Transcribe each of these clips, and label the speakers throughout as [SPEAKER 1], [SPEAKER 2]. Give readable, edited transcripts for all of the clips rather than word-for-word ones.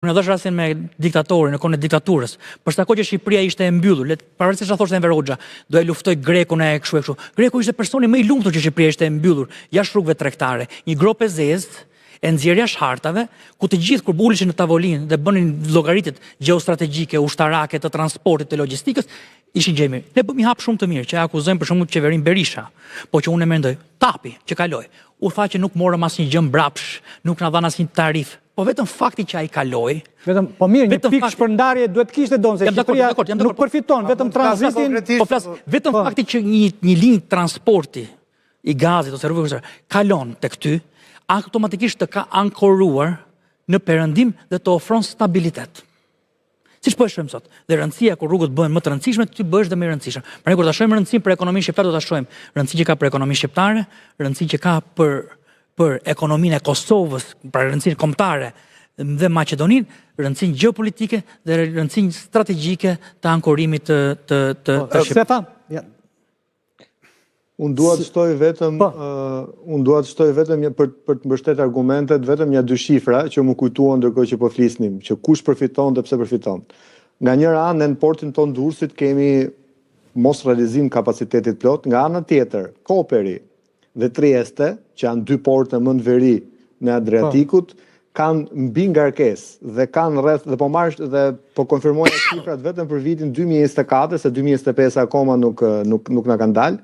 [SPEAKER 1] Në dhash rastin me diktatorin, në kohën e diktaturës, për shkak që Shqipëria ishte e mbyllur, pavarësisht sa thoshte Enver Hoxha, do e luftoj Grekun e kështu e kështu. Greku ishte personi më i lumtur që Shqipëria ishte e mbyllur, jashtë rrugëve tregtare, një grop e zezë, e nxjerrja hartave, ku të gjithë kur bulishin në tavolinë dhe bënin llogaritet gjeostrategjike, ushtarake, të transportit, të logjistikës, ishin gjë mirë. Ne bëmi hap shumë të mirë, që akuzojmë për shembull qeverinë Berisha, po që unë mendoj, tapi që kaloi, u tha që nuk morëm asnjë gjë mbrapsh, nuk na dhan asnjë tarif. Po vetëm fakti që ai kaloi,
[SPEAKER 2] po mirë, një pikë shpërndarje duhet kishte donë se Shqipëria nuk përfiton, vetëm tranzitin.
[SPEAKER 1] Po flas, vetëm fakti që një linjë transporti i gazit ose rrugës kalon tek ty, automatikisht të ka ankoruar në perëndim dhe të ofron stabilitet. Siç po e shohim sot, dhe rëndësia kur rrugët bëhen më të rëndësishme, ti bëhesh dhe më i rëndësishëm. Pra ne kur ta shohim rëndësinë për ekonominë shqiptare, do ta shohim rëndësinë që ka për ekonominë shqiptare, rëndësinë që ka për ekonominë e Kosovës, pra rëndësinë kombëtare dhe Maqedoninë, rëndësinë gjeopolitike dhe rëndësinë strategjike të ankorimit të Shqipërisë.
[SPEAKER 3] Unë dua të shtoj vetëm për të mbështetur argumentet vetëm dy shifra që më kujtuan ndërkohë që po flisnim, që kush përfiton dhe pse përfiton. Nga njëra anë në portin ton Durrësit kemi mos realizim kapacitetit plot, nga ana tjetër Koperi dhe Trieste, që janë dy porte më në veri në Adriatikut, kanë mbi ngarkesë dhe kanë rreth dhe po konfirmojnë shifrat vetëm për vitin 2024, se 2025 akoma nuk na kanë dalë.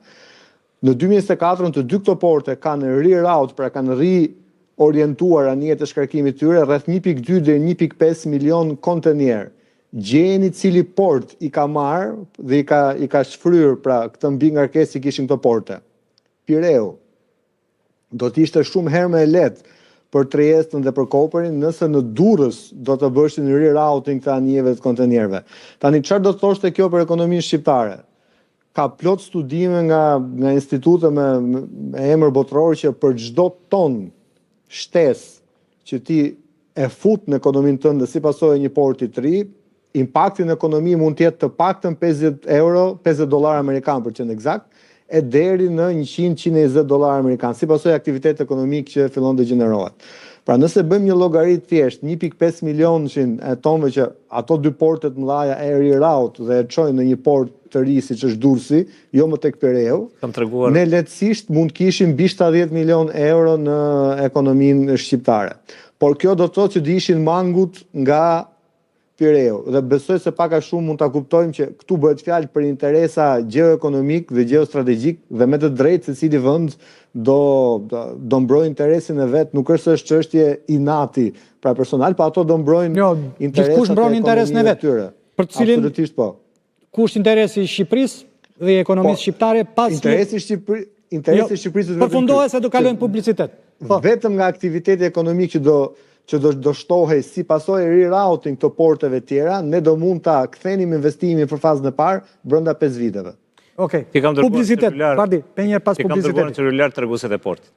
[SPEAKER 3] Në 2024 të dy këto porte kanë reroute, pra kanë riorientuar anijet e shkarkimit tyre rreth 1.2 deri 1.5 milion kontenier. Gjeni cili port i ka marrë dhe i ka shfryrë pra këtë mbi ngarkesë që kishin këto porte. Pireu. Do të ishte shumë herë më e lehtë për Triestën dhe për Koperin nëse në Durrës do të bëshin rerouting të anijeve të kontenierëve. Tani çfarë do të thoshte kjo për ekonominë shqiptare? Ka plot studime nga institute me emër botror që për çdo ton shtesë që ti e fut në ekonominë tënde si pasojë një porti të ri, impakti në ekonomi mund të jetë të paktën $50 amerikan për të qenë eksakt, e deri në $100-120 amerikan, si pasojë aktivitetit ekonomik që fillon të gjenerohet. Pra nëse bëjmë një llogarit thjesht, 1.5 milionin e tonëve që ato dy portet mëdha e reroute dhe e çojnë në një port të ri siç është Durrësi, jo më tek Pireu, ne lehtësisht mund kishim mbi 70 milion euro në ekonominë shqiptare. Por kjo do të thotë që do ishin mangut nga Pireu dhe besoj se pak a shumë mund ta kuptojmë që këtu bëhet fjalë për interesa gjeoekonomik dhe gjeostrategjik dhe me të drejtë secili vend do mbrojë interesin e vet, nuk është çështje inati pra personal, pa ato do mbrojnë
[SPEAKER 2] interesat e interesin e vet. Për të cilin
[SPEAKER 3] absolutisht po.
[SPEAKER 2] Kush interesi i Shqipërisë dhe ekonomisë shqiptare pas
[SPEAKER 3] interesi i Shqipërisë
[SPEAKER 2] përfundohet se do kalojnë publicitet.
[SPEAKER 3] Vetëm nga aktiviteti ekonomik që do shtohej si pasojë rerouting të porteve tjera, ne do mund ta kthenim investimin për fazën e parë brenda 5 viteve.
[SPEAKER 2] Okej. Publicitet, pardon, për një pas publicitetit.
[SPEAKER 4] Ti kam dërguar në celular treguesit e portit.